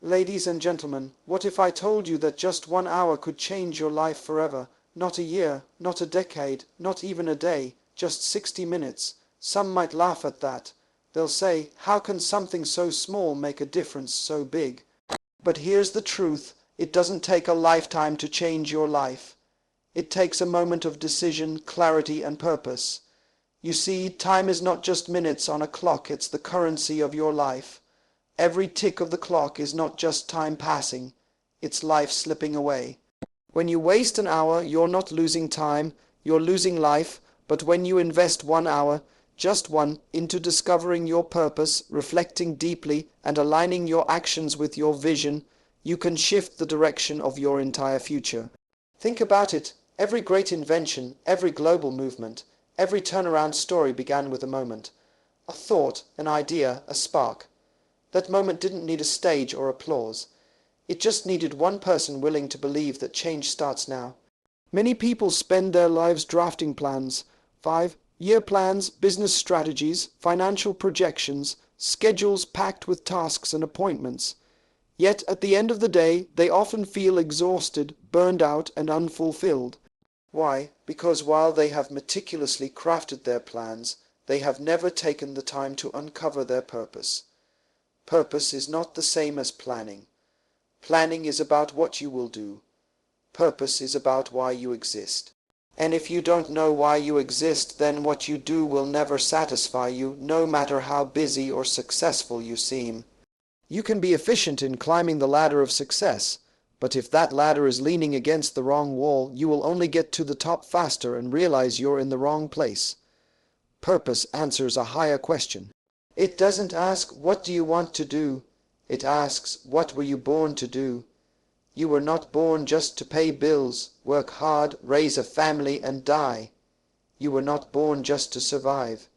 Ladies and gentlemen, what if I told you that just 1 hour could change your life forever? Not a year, not a decade, not even a day, just 60 minutes. Some might laugh at that. They'll say, how can something so small make a difference so big? But here's the truth. It doesn't take a lifetime to change your life. It takes a moment of decision, clarity, and purpose. You see, time is not just minutes on a clock, it's the currency of your life. Every tick of the clock is not just time passing, it's life slipping away. When you waste an hour, you're not losing time, you're losing life, but when you invest 1 hour, just one, into discovering your purpose, reflecting deeply, and aligning your actions with your vision, you can shift the direction of your entire future. Think about it. Every great invention, every global movement, every turnaround story began with a moment. A thought, an idea, a spark. That moment didn't need a stage or applause. It just needed one person willing to believe that change starts now. Many people spend their lives drafting plans, 5-year plans, business strategies, financial projections, schedules packed with tasks and appointments. Yet at the end of the day, they often feel exhausted, burned out, and unfulfilled. Why? Because while they have meticulously crafted their plans, they have never taken the time to uncover their purpose. Purpose is not the same as planning. Planning is about what you will do. Purpose is about why you exist. And if you don't know why you exist, then what you do will never satisfy you, no matter how busy or successful you seem. You can be efficient in climbing the ladder of success, but if that ladder is leaning against the wrong wall, you will only get to the top faster and realize you're in the wrong place. Purpose answers a higher question. It doesn't ask, what do you want to do? It asks, what were you born to do? You were not born just to pay bills, work hard, raise a family, and die. You were not born just to survive.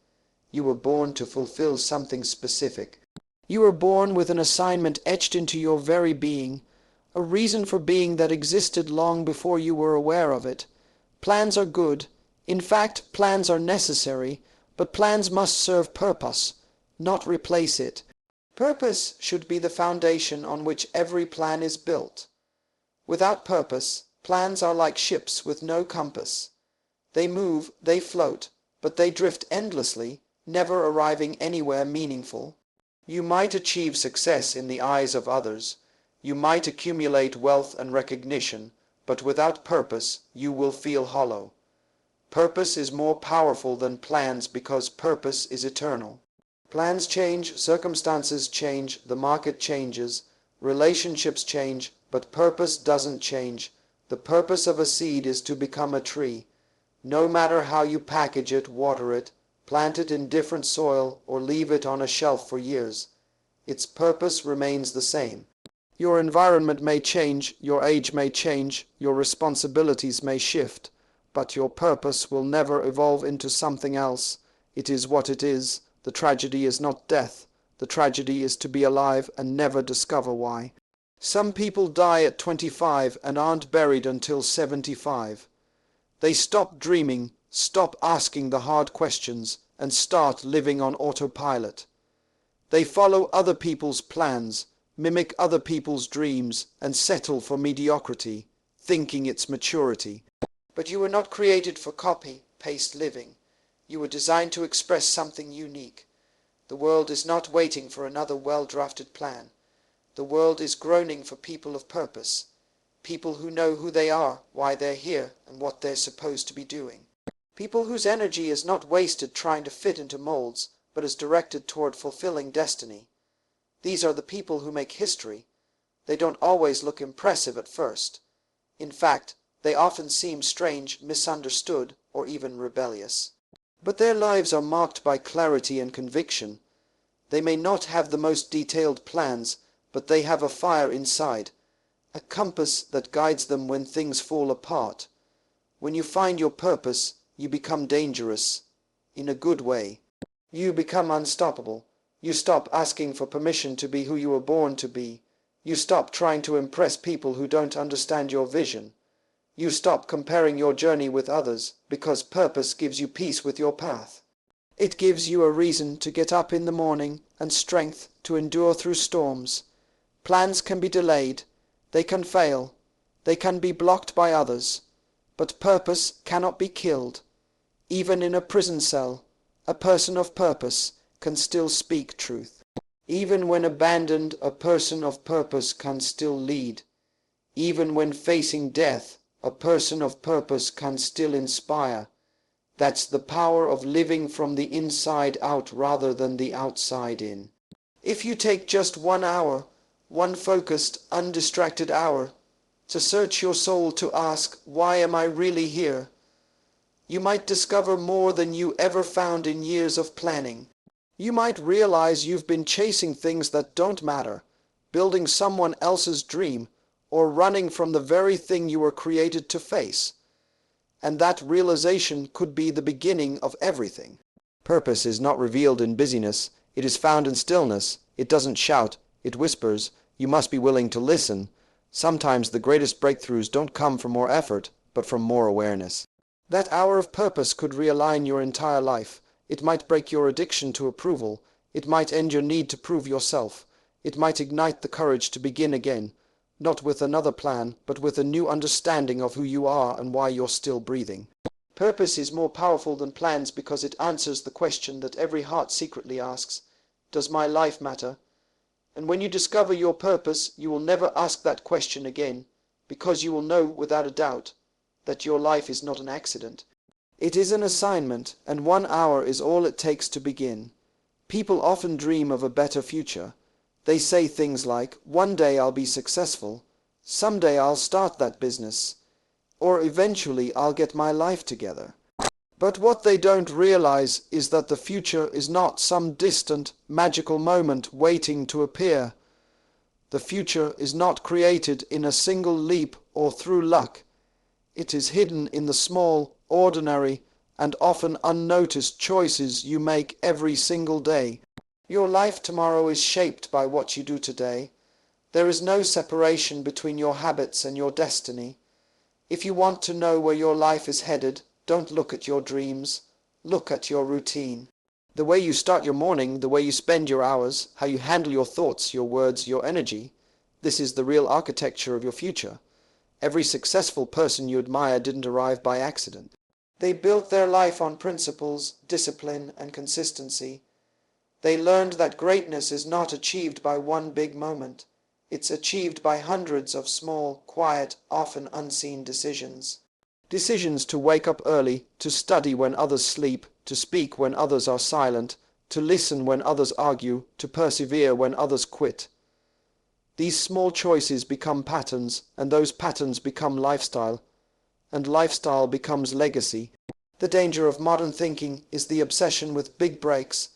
You were born to fulfill something specific. You were born with an assignment etched into your very being, a reason for being that existed long before you were aware of it. Plans are good. In fact, plans are necessary, but plans must serve purpose, not replace it. Purpose should be the foundation on which every plan is built. Without purpose, plans are like ships with no compass. They move, they float, but they drift endlessly, never arriving anywhere meaningful. You might achieve success in the eyes of others. You might accumulate wealth and recognition, but without purpose, you will feel hollow. Purpose is more powerful than plans because purpose is eternal. Plans change, circumstances change, the market changes, relationships change, but purpose doesn't change. The purpose of a seed is to become a tree. No matter how you package it, water it, plant it in different soil, or leave it on a shelf for years, its purpose remains the same. Your environment may change, your age may change, your responsibilities may shift, but your purpose will never evolve into something else. It is what it is. The tragedy is not death. The tragedy is to be alive and never discover why. Some people die at 25 and aren't buried until 75. They stop dreaming, stop asking the hard questions, and start living on autopilot. They follow other people's plans, mimic other people's dreams, and settle for mediocrity, thinking it's maturity. But you were not created for copy-paste living. You were designed to express something unique. The world is not waiting for another well-drafted plan. The world is groaning for people of purpose, people who know who they are, why they're here, and what they're supposed to be doing. People whose energy is not wasted trying to fit into molds, but is directed toward fulfilling destiny. These are the people who make history. They don't always look impressive at first. In fact, they often seem strange, misunderstood, or even rebellious. But their lives are marked by clarity and conviction. They may not have the most detailed plans, but they have a fire inside, a compass that guides them when things fall apart. When you find your purpose, you become dangerous, in a good way. You become unstoppable. You stop asking for permission to be who you were born to be. You stop trying to impress people who don't understand your vision. You stop comparing your journey with others, because purpose gives you peace with your path. It gives you a reason to get up in the morning and strength to endure through storms. Plans can be delayed, they can fail, they can be blocked by others, but purpose cannot be killed. Even in a prison cell, a person of purpose can still speak truth. Even when abandoned, a person of purpose can still lead. Even when facing death, a person of purpose can still inspire. That's the power of living from the inside out rather than the outside in. If you take just 1 hour, one focused, undistracted hour, to search your soul, to ask, why am I really here? You might discover more than you ever found in years of planning. You might realize you've been chasing things that don't matter, building someone else's dream, or running from the very thing you were created to face. And that realization could be the beginning of everything. Purpose is not revealed in busyness, it is found in stillness. It doesn't shout, it whispers. You must be willing to listen. Sometimes the greatest breakthroughs don't come from more effort, but from more awareness. That hour of purpose could realign your entire life. It might break your addiction to approval. It might end your need to prove yourself. It might ignite the courage to begin again, not with another plan, but with a new understanding of who you are and why you're still breathing. Purpose is more powerful than plans because it answers the question that every heart secretly asks, does my life matter? And when you discover your purpose, you will never ask that question again, because you will know without a doubt that your life is not an accident. It is an assignment, and 1 hour is all it takes to begin. People often dream of a better future. They say things like, one day I'll be successful, someday I'll start that business, or eventually I'll get my life together. But what they don't realize is that the future is not some distant, magical moment waiting to appear. The future is not created in a single leap or through luck. It is hidden in the small, ordinary, and often unnoticed choices you make every single day. Your life tomorrow is shaped by what you do today. There is no separation between your habits and your destiny. If you want to know where your life is headed, don't look at your dreams, look at your routine. The way you start your morning, the way you spend your hours, how you handle your thoughts, your words, your energy, this is the real architecture of your future. Every successful person you admire didn't arrive by accident. They built their life on principles, discipline, and consistency. They learned that greatness is not achieved by one big moment. It's achieved by hundreds of small, quiet, often unseen decisions. Decisions to wake up early, to study when others sleep, to speak when others are silent, to listen when others argue, to persevere when others quit. These small choices become patterns, and those patterns become lifestyle, and lifestyle becomes legacy. The danger of modern thinking is the obsession with big breaks.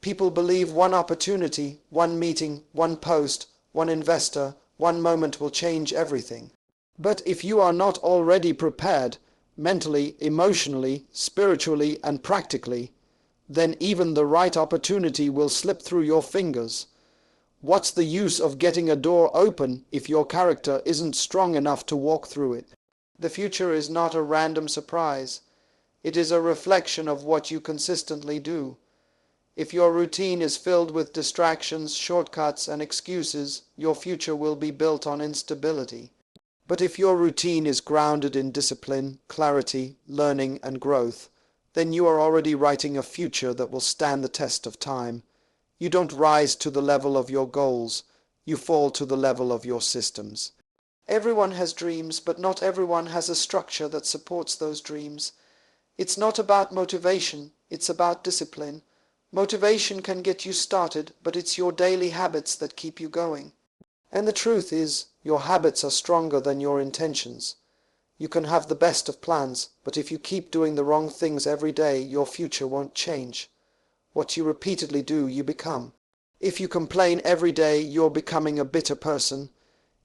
People believe one opportunity, one meeting, one post, one investor, one moment will change everything. But if you are not already prepared, mentally, emotionally, spiritually, and practically, then even the right opportunity will slip through your fingers. What's the use of getting a door open if your character isn't strong enough to walk through it? The future is not a random surprise. It is a reflection of what you consistently do. If your routine is filled with distractions, shortcuts, and excuses, your future will be built on instability. But if your routine is grounded in discipline, clarity, learning, and growth, then you are already writing a future that will stand the test of time. You don't rise to the level of your goals, you fall to the level of your systems. Everyone has dreams, but not everyone has a structure that supports those dreams. It's not about motivation, it's about discipline. Motivation can get you started, but it's your daily habits that keep you going. And the truth is, your habits are stronger than your intentions. You can have the best of plans, but if you keep doing the wrong things every day, your future won't change. What you repeatedly do, you become. If you complain every day, you're becoming a bitter person.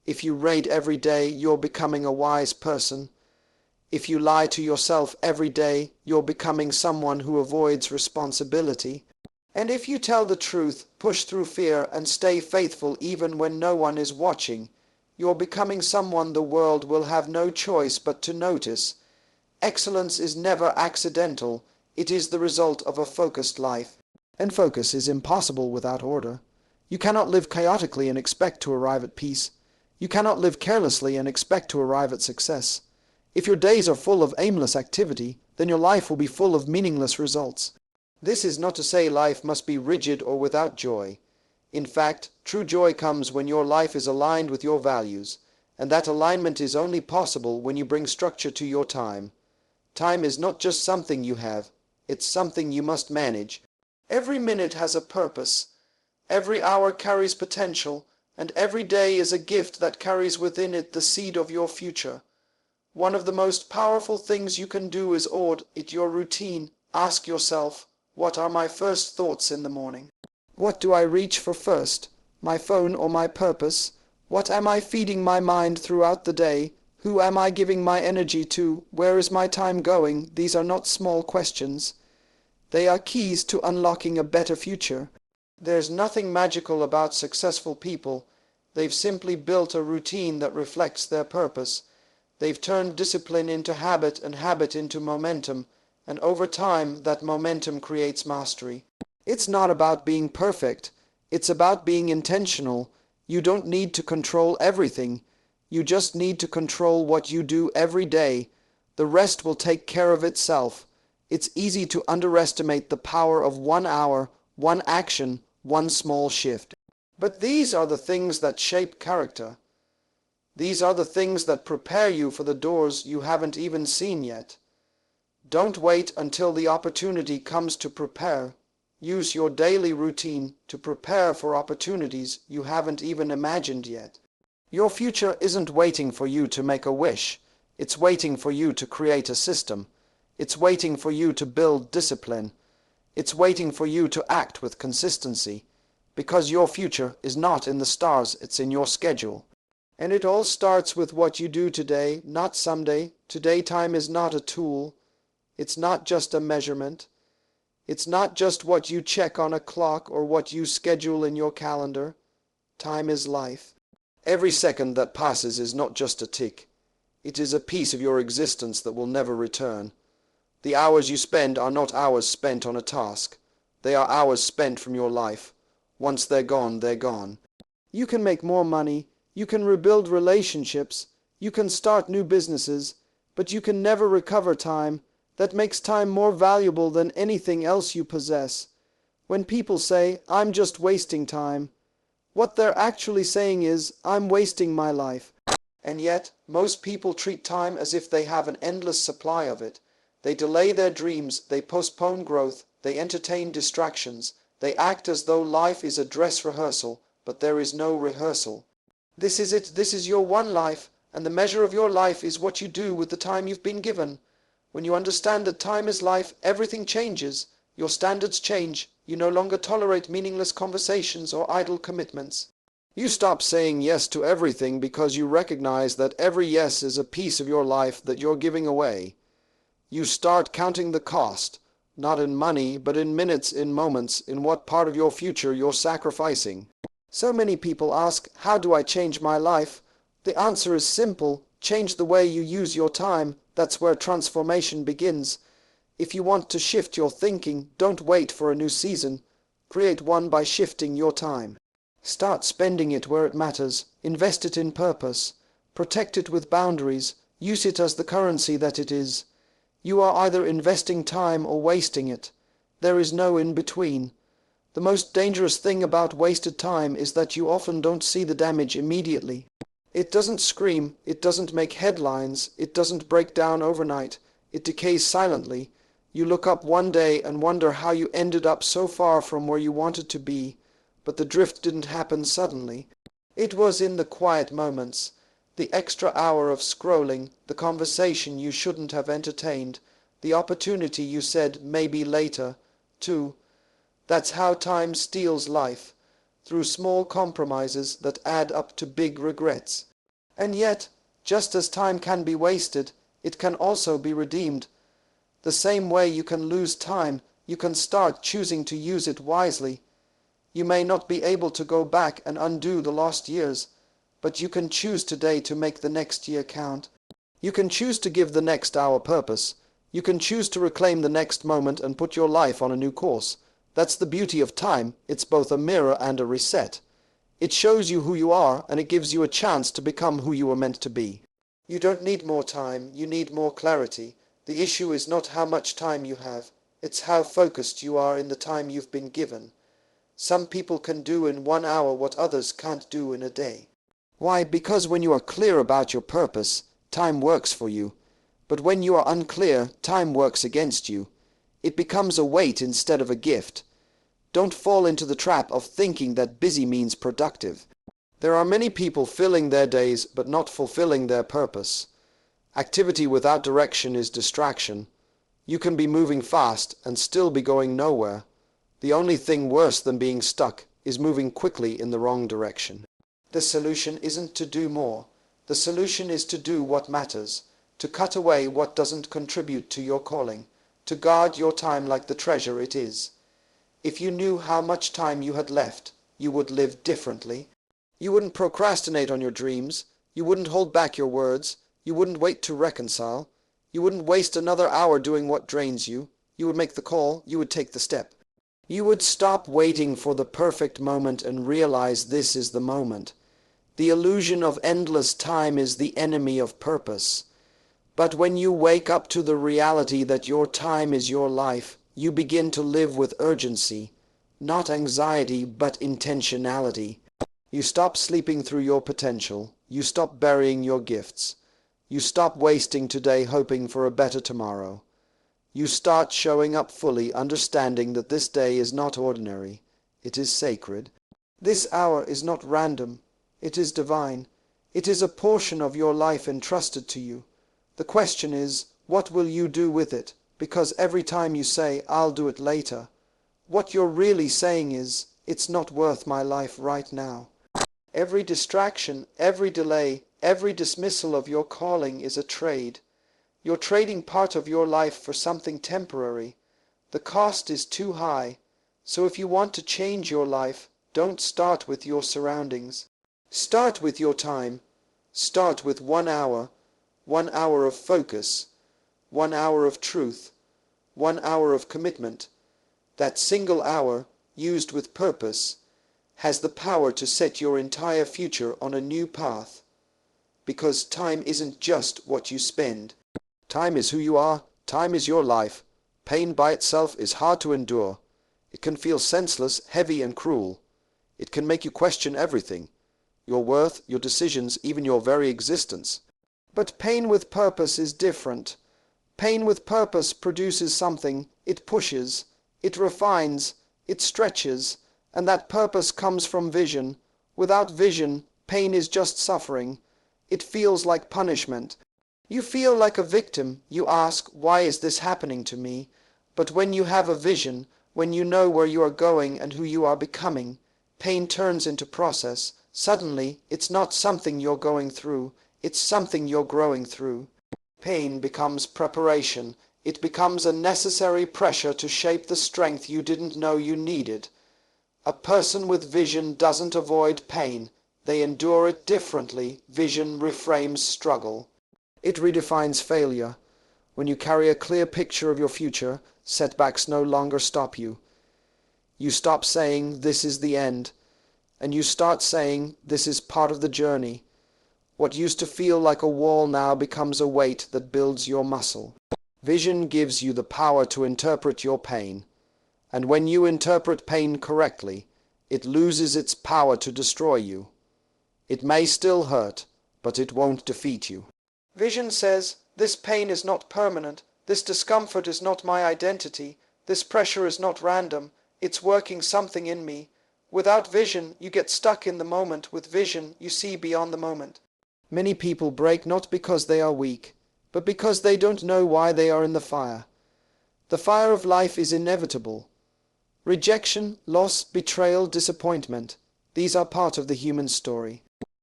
If you raid every day, you're becoming a wise person. If you lie to yourself every day, you're becoming someone who avoids responsibility. And if you tell the truth, push through fear, and stay faithful even when no one is watching, you're becoming someone the world will have no choice but to notice. Excellence is never accidental. It is the result of a focused life. And focus is impossible without order. You cannot live chaotically and expect to arrive at peace. You cannot live carelessly and expect to arrive at success. If your days are full of aimless activity, then your life will be full of meaningless results. This is not to say life must be rigid or without joy. In fact, true joy comes when your life is aligned with your values, and that alignment is only possible when you bring structure to your time. Time is not just something you have, it's something you must manage. Every minute has a purpose, every hour carries potential, and every day is a gift that carries within it the seed of your future. One of the most powerful things you can do is audit your routine. Ask yourself, what are my first thoughts in the morning? What do I reach for first? My phone or my purpose? What am I feeding my mind throughout the day? Who am I giving my energy to? Where is my time going? These are not small questions. They are keys to unlocking a better future. There's nothing magical about successful people. They've simply built a routine that reflects their purpose. They've turned discipline into habit and habit into momentum, and over time that momentum creates mastery. It's not about being perfect. It's about being intentional. You don't need to control everything. You just need to control what you do every day. The rest will take care of itself. It's easy to underestimate the power of 1 hour, one action, one small shift. But these are the things that shape character. These are the things that prepare you for the doors you haven't even seen yet. Don't wait until the opportunity comes to prepare. Use your daily routine to prepare for opportunities you haven't even imagined yet. Your future isn't waiting for you to make a wish. It's waiting for you to create a system. It's waiting for you to build discipline. It's waiting for you to act with consistency. Because your future is not in the stars, it's in your schedule. And it all starts with what you do today, not someday. Today time is not a tool. It's not just a measurement. It's not just what you check on a clock or what you schedule in your calendar. Time is life. Every second that passes is not just a tick. It is a piece of your existence that will never return. The hours you spend are not hours spent on a task. They are hours spent from your life. Once they're gone, they're gone. You can make more money. You can rebuild relationships. You can start new businesses. But you can never recover time. That makes time more valuable than anything else you possess. When people say, I'm just wasting time, what they're actually saying is, I'm wasting my life. And yet, most people treat time as if they have an endless supply of it. They delay their dreams, they postpone growth, they entertain distractions, they act as though life is a dress rehearsal, but there is no rehearsal. This is it, this is your one life, and the measure of your life is what you do with the time you've been given. When you understand that time is life, everything changes. Your standards change. You no longer tolerate meaningless conversations or idle commitments. You stop saying yes to everything because you recognize that every yes is a piece of your life that you're giving away. You start counting the cost, not in money, but in minutes, in moments, in what part of your future you're sacrificing. So many people ask, how do I change my life? The answer is simple. Change the way you use your time. That's where transformation begins. If you want to shift your thinking, don't wait for a new season. Create one by shifting your time. Start spending it where it matters. Invest it in purpose. Protect it with boundaries. Use it as the currency that it is. You are either investing time or wasting it. There is no in between. The most dangerous thing about wasted time is that you often don't see the damage immediately. It doesn't scream, it doesn't make headlines, it doesn't break down overnight, it decays silently. You look up one day and wonder how you ended up so far from where you wanted to be, but the drift didn't happen suddenly. It was in the quiet moments, the extra hour of scrolling, the conversation you shouldn't have entertained, the opportunity you said maybe later, too. That's how time steals life. Through small compromises that add up to big regrets. And yet, just as time can be wasted, it can also be redeemed. The same way you can lose time, you can start choosing to use it wisely. You may not be able to go back and undo the lost years, but you can choose today to make the next year count. You can choose to give the next hour purpose. You can choose to reclaim the next moment and put your life on a new course. That's the beauty of time. It's both a mirror and a reset. It shows you who you are, and it gives you a chance to become who you were meant to be. You don't need more time, you need more clarity. The issue is not how much time you have, it's how focused you are in the time you've been given. Some people can do in 1 hour what others can't do in a day. Why? Because when you are clear about your purpose, time works for you. But when you are unclear, time works against you. It becomes a weight instead of a gift. Don't fall into the trap of thinking that busy means productive. There are many people filling their days but not fulfilling their purpose. Activity without direction is distraction. You can be moving fast and still be going nowhere. The only thing worse than being stuck is moving quickly in the wrong direction. The solution isn't to do more. The solution is to do what matters, to cut away what doesn't contribute to your calling, to guard your time like the treasure it is. If you knew how much time you had left, you would live differently. You wouldn't procrastinate on your dreams. You wouldn't hold back your words. You wouldn't wait to reconcile. You wouldn't waste another hour doing what drains you. You would make the call. You would take the step. You would stop waiting for the perfect moment and realize this is the moment. The illusion of endless time is the enemy of purpose. But when you wake up to the reality that your time is your life, you begin to live with urgency, not anxiety, but intentionality. You stop sleeping through your potential. You stop burying your gifts. You stop wasting today hoping for a better tomorrow. You start showing up fully, understanding that this day is not ordinary. It is sacred. This hour is not random. It is divine. It is a portion of your life entrusted to you. The question is, what will you do with it? Because every time you say, I'll do it later, what you're really saying is, it's not worth my life right now. Every distraction, every delay, every dismissal of your calling is a trade. You're trading part of your life for something temporary. The cost is too high. So if you want to change your life, don't start with your surroundings. Start with your time. Start with 1 hour. 1 hour of focus. 1 hour of truth. 1 hour of commitment. That single hour, used with purpose, has the power to set your entire future on a new path. Because time isn't just what you spend. Time is who you are. Time is your life. Pain by itself is hard to endure. It can feel senseless, heavy, and cruel. It can make you question everything. Your worth, your decisions, even your very existence. But pain with purpose is different. Pain with purpose produces something. It pushes. It refines. It stretches. And that purpose comes from vision. Without vision, pain is just suffering. It feels like punishment. You feel like a victim. You ask, why is this happening to me? But when you have a vision, when you know where you are going and who you are becoming, pain turns into process. Suddenly, it's not something you're going through. It's something you're growing through. Pain becomes preparation. It becomes a necessary pressure to shape the strength you didn't know you needed. A person with vision doesn't avoid pain. They endure it differently. Vision reframes struggle. It redefines failure. When you carry a clear picture of your future, setbacks no longer stop you. You stop saying, this is the end, and you start saying, this is part of the journey. What used to feel like a wall now becomes a weight that builds your muscle. Vision gives you the power to interpret your pain. And when you interpret pain correctly, it loses its power to destroy you. It may still hurt, but it won't defeat you. Vision says, this pain is not permanent. This discomfort is not my identity. This pressure is not random. It's working something in me. Without vision, you get stuck in the moment. With vision, you see beyond the moment. Many people break not because they are weak, but because they don't know why they are in the fire. The fire of life is inevitable. Rejection, loss, betrayal, disappointment. These are part of the human story.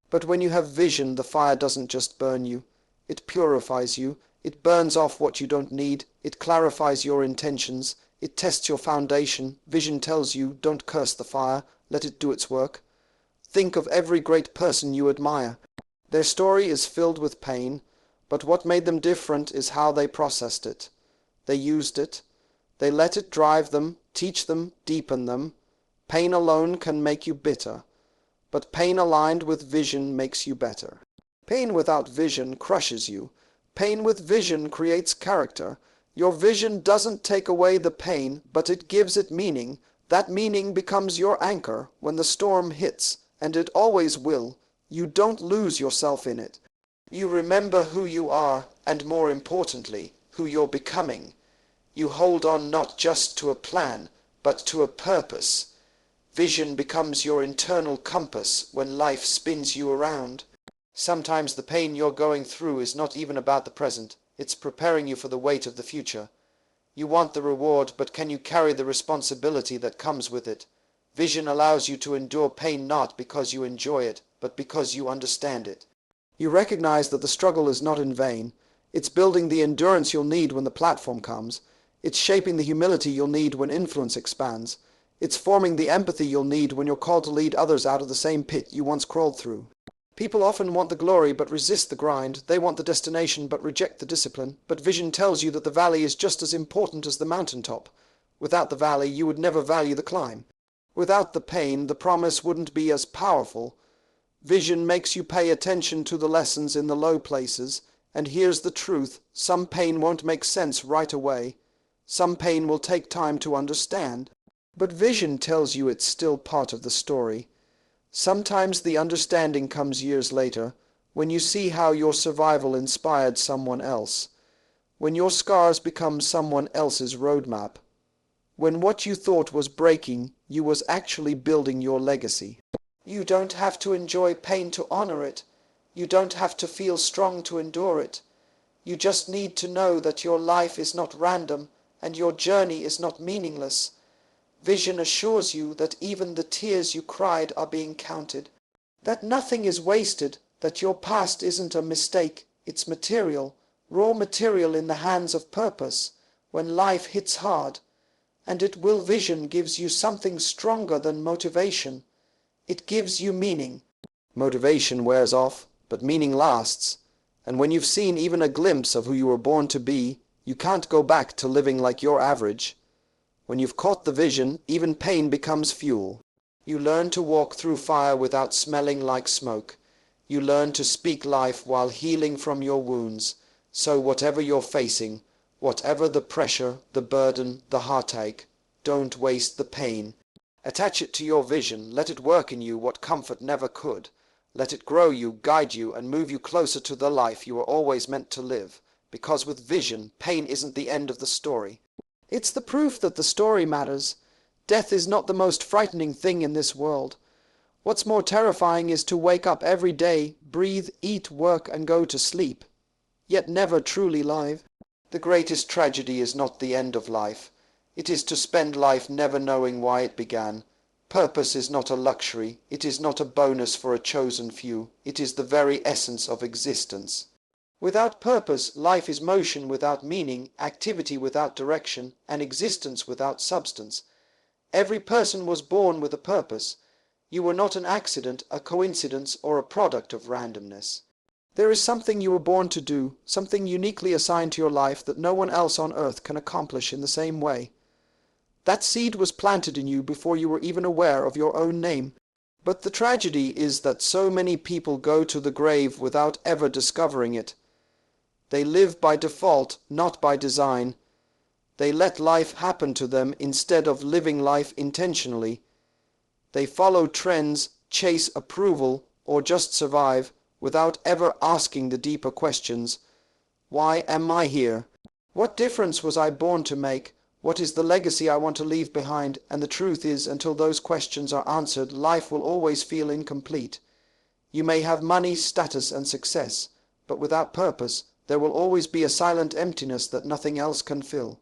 But when you have vision, the fire doesn't just burn you. It purifies you. It burns off what you don't need. It clarifies your intentions. It tests your foundation. Vision tells you, don't curse the fire. Let it do its work. Think of every great person you admire. Their story is filled with pain, but what made them different is how they processed it. They used it. They let it drive them, Teach them, deepen them. Pain alone can make you bitter, but pain aligned with vision makes you better. Pain without vision crushes you. Pain with vision creates character. Your vision doesn't take away the pain, but it gives it meaning. That meaning becomes your anchor when the storm hits, and it always will. You don't lose yourself in it. You remember who you are, and more importantly, who you're becoming. You hold on not just to a plan, but to a purpose. Vision becomes your internal compass when life spins you around. Sometimes the pain you're going through is not even about the present. It's preparing you for the weight of the future. You want the reward, but can you carry the responsibility that comes with it? Vision allows you to endure pain not because you enjoy it, but because you understand it. You recognize that the struggle is not in vain. It's building the endurance you'll need when the platform comes. It's shaping the humility you'll need when influence expands. It's forming the empathy you'll need when you're called to lead others out of the same pit you once crawled through. People often want the glory but resist the grind. They want the destination but reject the discipline. But vision tells you that the valley is just as important as the mountaintop. Without the valley, you would never value the climb. Without the pain, the promise wouldn't be as powerful. Vision makes you pay attention to the lessons in the low places. And here's the truth. Some pain won't make sense right away. Some pain will take time to understand. But vision tells you it's still part of the story. Sometimes the understanding comes years later, when you see how your survival inspired someone else, when your scars become someone else's roadmap, when what you thought was breaking you was actually building your legacy. You don't have to enjoy pain to honor it. You don't have to feel strong to endure it. You just need to know that your life is not random and your journey is not meaningless. Vision assures you that even the tears you cried are being counted, that nothing is wasted, that your past isn't a mistake, it's material, raw material in the hands of purpose, when life hits hard. And it will. Vision gives you something stronger than motivation. It gives you meaning. Motivation wears off, but meaning lasts. And when you've seen even a glimpse of who you were born to be, you can't go back to living like you're average. When you've caught the vision, even pain becomes fuel. You learn to walk through fire without smelling like smoke. You learn to speak life while healing from your wounds. So whatever you're facing, whatever the pressure, the burden, the heartache, don't waste the pain. Attach it to your vision. Let it work in you what comfort never could. Let it grow you, guide you, and move you closer to the life you were always meant to live. Because with vision, pain isn't the end of the story. It's the proof that the story matters. Death is not the most frightening thing in this world. What's more terrifying is to wake up every day, breathe, eat, work, and go to sleep, yet never truly live. The greatest tragedy is not the end of life. It is to spend life never knowing why it began. Purpose is not a luxury. It is not a bonus for a chosen few. It is the very essence of existence. Without purpose, life is motion without meaning, activity without direction, and existence without substance. Every person was born with a purpose. You were not an accident, a coincidence, or a product of randomness. There is something you were born to do, something uniquely assigned to your life that no one else on earth can accomplish in the same way. That seed was planted in you before you were even aware of your own name. But the tragedy is that so many people go to the grave without ever discovering it. They live by default, not by design. They let life happen to them instead of living life intentionally. They follow trends, chase approval, or just survive, without ever asking the deeper questions. Why am I here? What difference was I born to make? What is the legacy I want to leave behind? And the truth is, until those questions are answered, life will always feel incomplete. You may have money, status, and success, but without purpose, there will always be a silent emptiness that nothing else can fill.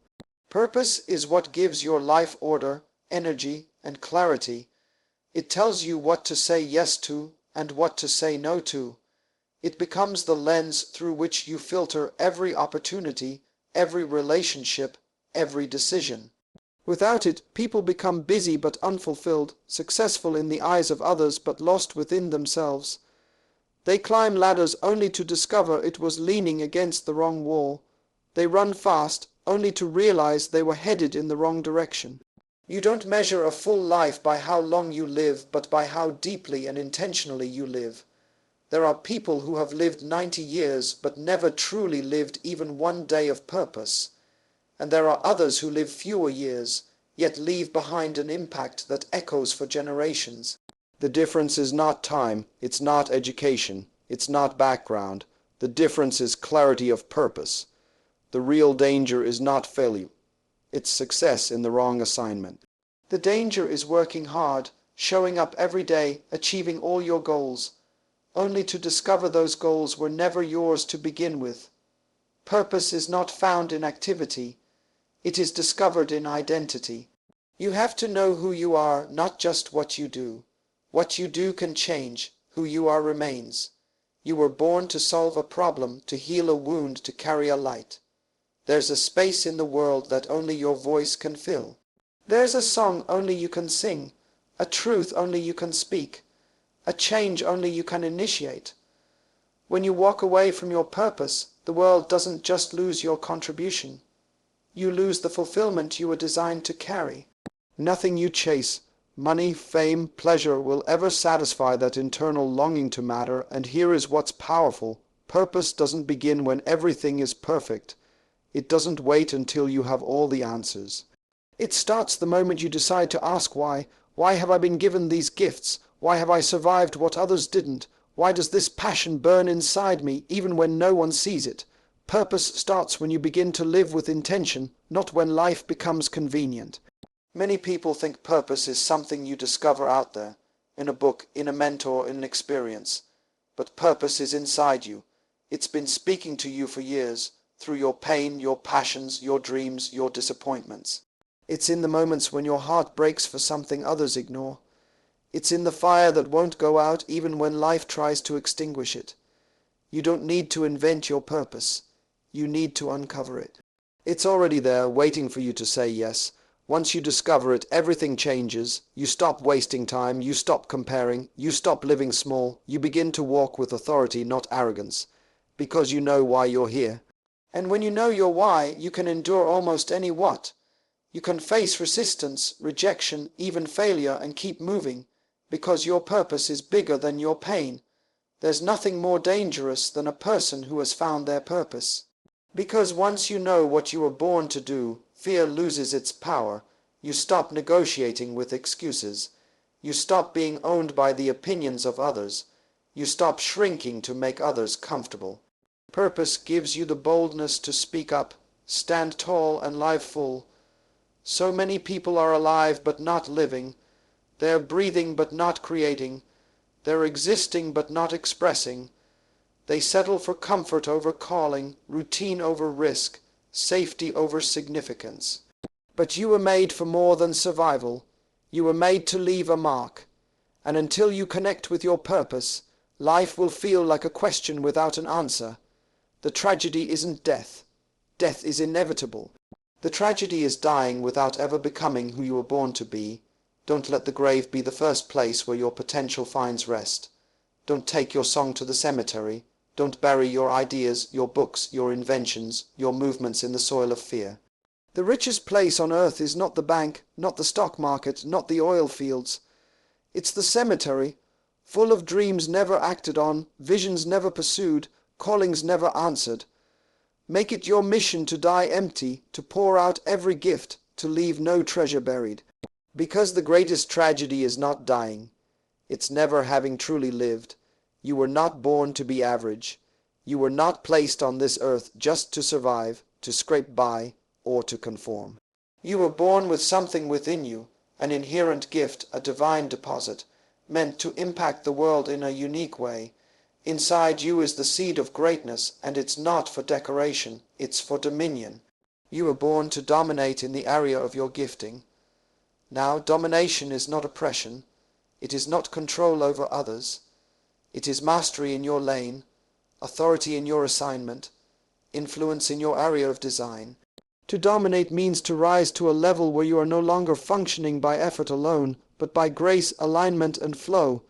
Purpose is what gives your life order, energy, and clarity. It tells you what to say yes to and what to say no to. It becomes the lens through which you filter every opportunity, every relationship, every decision. Without it, people become busy but unfulfilled, successful in the eyes of others but lost within themselves. They climb ladders only to discover it was leaning against the wrong wall. They run fast only to realize they were headed in the wrong direction. You don't measure a full life by how long you live, but by how deeply and intentionally you live. There are people who have lived 90 years but never truly lived even one day of purpose. And there are others who live fewer years, yet leave behind an impact that echoes for generations. The difference is not time, it's not education, it's not background. The difference is clarity of purpose. The real danger is not failure, it's success in the wrong assignment. The danger is working hard, showing up every day, achieving all your goals, only to discover those goals were never yours to begin with. Purpose is not found in activity, it is discovered in identity. You have to know who you are, not just what you do. What you do can change, who you are remains. You were born to solve a problem, to heal a wound, to carry a light. There's a space in the world that only your voice can fill. There's a song only you can sing, a truth only you can speak, a change only you can initiate. When you walk away from your purpose, the world doesn't just lose your contribution. You lose the fulfillment you were designed to carry. Nothing you chase, money, fame, pleasure, will ever satisfy that internal longing to matter, and here is what's powerful. Purpose doesn't begin when everything is perfect. It doesn't wait until you have all the answers. It starts the moment you decide to ask why. Why have I been given these gifts? Why have I survived what others didn't? Why does this passion burn inside me, even when no one sees it? Purpose starts when you begin to live with intention, not when life becomes convenient. Many people think purpose is something you discover out there, in a book, in a mentor, in an experience. But purpose is inside you. It's been speaking to you for years, through your pain, your passions, your dreams, your disappointments. It's in the moments when your heart breaks for something others ignore. It's in the fire that won't go out even when life tries to extinguish it. You don't need to invent your purpose. You need to uncover it. It's already there, waiting for you to say yes. Once you discover it, everything changes. You stop wasting time, you stop comparing, you stop living small. You begin to walk with authority, not arrogance, because you know why you're here. And when you know your why, you can endure almost any what. You can face resistance, rejection, even failure, and keep moving, because your purpose is bigger than your pain. There's nothing more dangerous than a person who has found their purpose. Because once you know what you were born to do, fear loses its power. You stop negotiating with excuses. You stop being owned by the opinions of others. You stop shrinking to make others comfortable. Purpose gives you the boldness to speak up, stand tall and live full. So many people are alive but not living. They're breathing but not creating. They're existing but not expressing. They settle for comfort over calling, routine over risk, safety over significance. But you were made for more than survival. You were made to leave a mark. And until you connect with your purpose, life will feel like a question without an answer. The tragedy isn't death. Death is inevitable. The tragedy is dying without ever becoming who you were born to be. Don't let the grave be the first place where your potential finds rest. Don't take your song to the cemetery. Don't bury your ideas, your books, your inventions, your movements in the soil of fear. The richest place on earth is not the bank, not the stock market, not the oil fields. It's the cemetery, full of dreams never acted on, visions never pursued, callings never answered. Make it your mission to die empty, to pour out every gift, to leave no treasure buried. Because the greatest tragedy is not dying. It's never having truly lived. You were not born to be average. You were not placed on this earth just to survive, to scrape by, or to conform. You were born with something within you, an inherent gift, a divine deposit, meant to impact the world in a unique way. Inside you is the seed of greatness, and it's not for decoration, it's for dominion. You were born to dominate in the area of your gifting. Now, domination is not oppression. It is not control over others. It is mastery in your lane, authority in your assignment, influence in your area of design. To dominate means to rise to a level where you are no longer functioning by effort alone, but by grace, alignment, and flow.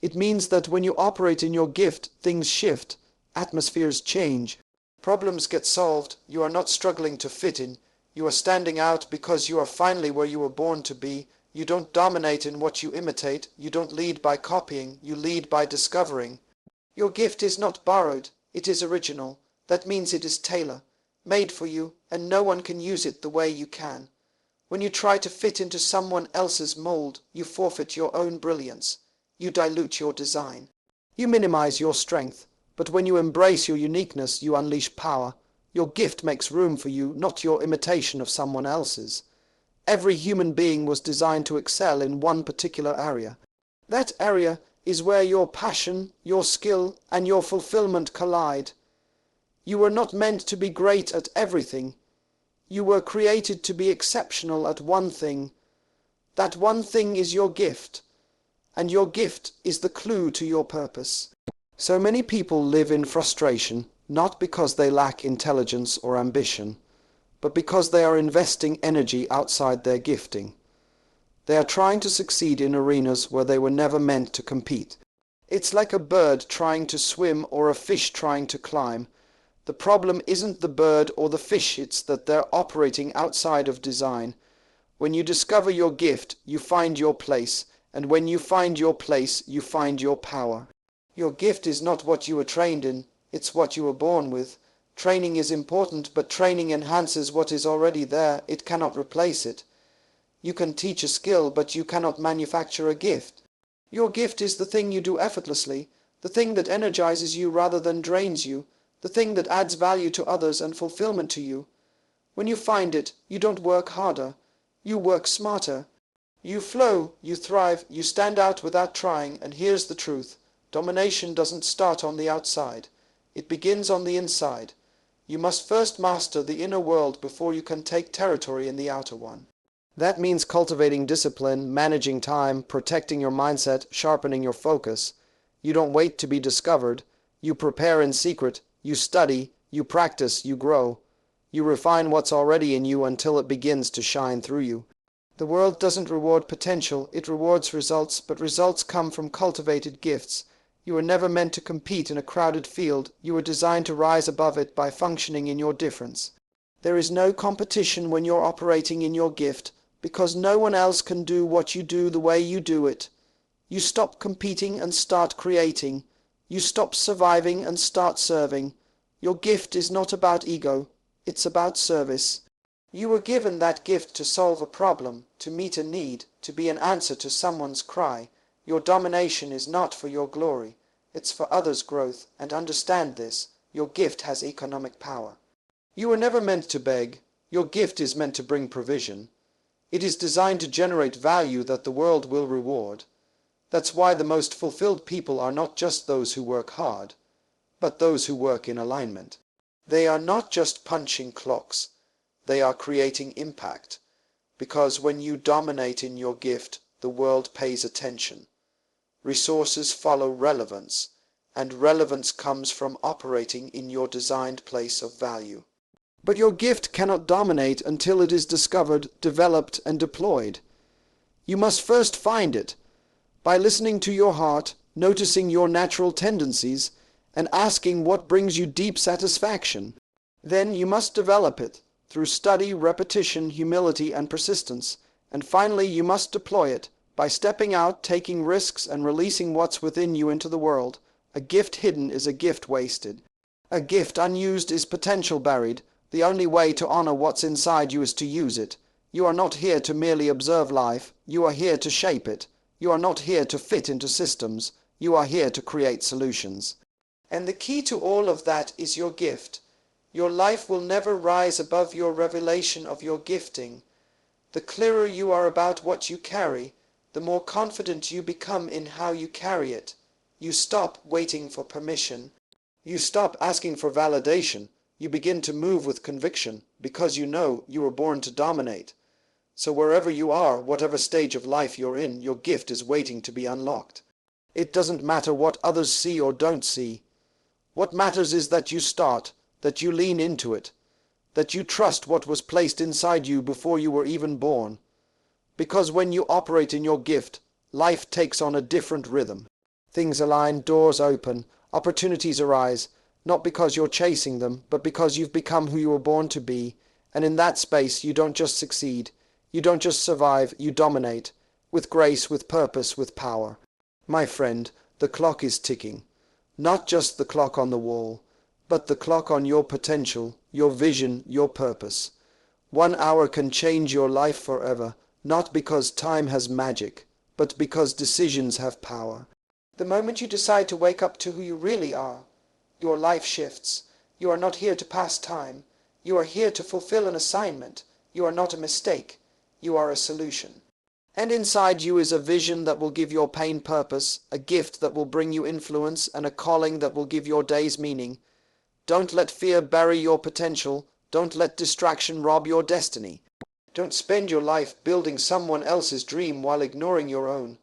It means that when you operate in your gift, things shift, atmospheres change, problems get solved. You are not struggling to fit in, You are standing out because you are finally where you were born to be. You don't dominate in what you imitate. You don't lead by copying. You lead by discovering. Your gift is not borrowed. It is original. That means it is tailor-made for you, and no one can use it the way you can. When you try to fit into someone else's mold, you forfeit your own brilliance. You dilute your design. You minimize your strength. But when you embrace your uniqueness, you unleash power. Your gift makes room for you, not your imitation of someone else's. Every human being was designed to excel in one particular area. That area is where your passion, your skill, and your fulfillment collide. You were not meant to be great at everything. You were created to be exceptional at one thing. That one thing is your gift, and your gift is the clue to your purpose. So many people live in frustration, not because they lack intelligence or ambition, but because they are investing energy outside their gifting. They are trying to succeed in arenas where they were never meant to compete. It's like a bird trying to swim or a fish trying to climb. The problem isn't the bird or the fish, it's that they're operating outside of design. When you discover your gift, you find your place, and when you find your place, you find your power. Your gift is not what you were trained in, it's what you were born with. Training is important, but training enhances what is already there. It cannot replace it. You can teach a skill, but you cannot manufacture a gift. Your gift is the thing you do effortlessly, the thing that energizes you rather than drains you, the thing that adds value to others and fulfillment to you. When you find it, you don't work harder, you work smarter. You flow, you thrive, you stand out without trying, and here's the truth. Domination doesn't start on the outside. It begins on the inside. You must first master the inner world before you can take territory in the outer one. That means cultivating discipline, managing time, protecting your mindset, sharpening your focus. You don't wait to be discovered. You prepare in secret. You study. You practice. You grow. You refine what's already in you until it begins to shine through you. The world doesn't reward potential. It rewards results, but results come from cultivated gifts. You were never meant to compete in a crowded field. You were designed to rise above it by functioning in your difference. There is no competition when you're operating in your gift, because no one else can do what you do the way you do it. You stop competing and start creating. You stop surviving and start serving. Your gift is not about ego. It's about service. You were given that gift to solve a problem, to meet a need, to be an answer to someone's cry. Your domination is not for your glory. It's for others' growth, and understand this. Your gift has economic power. You were never meant to beg. Your gift is meant to bring provision. It is designed to generate value that the world will reward. That's why the most fulfilled people are not just those who work hard, but those who work in alignment. They are not just punching clocks. They are creating impact. Because when you dominate in your gift, the world pays attention. Resources follow relevance, and relevance comes from operating in your designed place of value. But your gift cannot dominate until it is discovered, developed, and deployed. You must first find it, by listening to your heart, noticing your natural tendencies, and asking what brings you deep satisfaction. Then you must develop it, through study, repetition, humility, and persistence, and finally you must deploy it, by stepping out, taking risks, and releasing what's within you into the world. A gift hidden is a gift wasted. A gift unused is potential buried. The only way to honor what's inside you is to use it. You are not here to merely observe life. You are here to shape it. You are not here to fit into systems. You are here to create solutions. And the key to all of that is your gift. Your life will never rise above your revelation of your gifting. The clearer you are about what you carry, the more confident you become in how you carry it. You stop waiting for permission. You stop asking for validation. You begin to move with conviction, because you know you were born to dominate. So wherever you are, whatever stage of life you're in, your gift is waiting to be unlocked. It doesn't matter what others see or don't see. What matters is that you start, that you lean into it, that you trust what was placed inside you before you were even born. Because when you operate in your gift, life takes on a different rhythm. Things align, doors open, opportunities arise, not because you're chasing them, but because you've become who you were born to be, And in that space, you don't just succeed, you don't just survive, you dominate, with grace, with purpose, with power. My friend, the clock is ticking. Not just the clock on the wall, but the clock on your potential, your vision, your purpose. 1 hour can change your life forever, not because time has magic, but because decisions have power. The moment you decide to wake up to who you really are, your life shifts. You are not here to pass time. You are here to fulfill an assignment. You are not a mistake. You are a solution. And inside you is a vision that will give your pain purpose, a gift that will bring you influence, and a calling that will give your days meaning. Don't let fear bury your potential. Don't let distraction rob your destiny. Don't spend your life building someone else's dream while ignoring your own.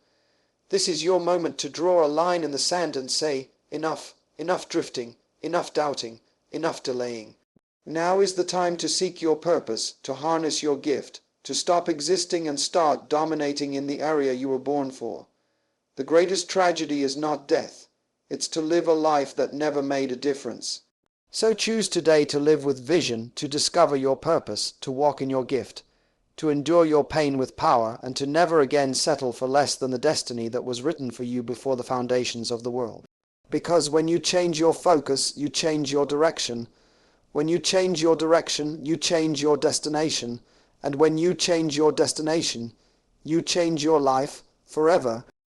This is your moment to draw a line in the sand and say, enough, enough drifting, enough doubting, enough delaying. Now is the time to seek your purpose, to harness your gift, to stop existing and start dominating in the area you were born for. The greatest tragedy is not death. It's to live a life that never made a difference. So choose today to live with vision, to discover your purpose, to walk in your gift, to endure your pain with power, and to never again settle for less than the destiny that was written for you before the foundations of the world. Because when you change your focus, you change your direction. When you change your direction, you change your destination. And when you change your destination, you change your life forever.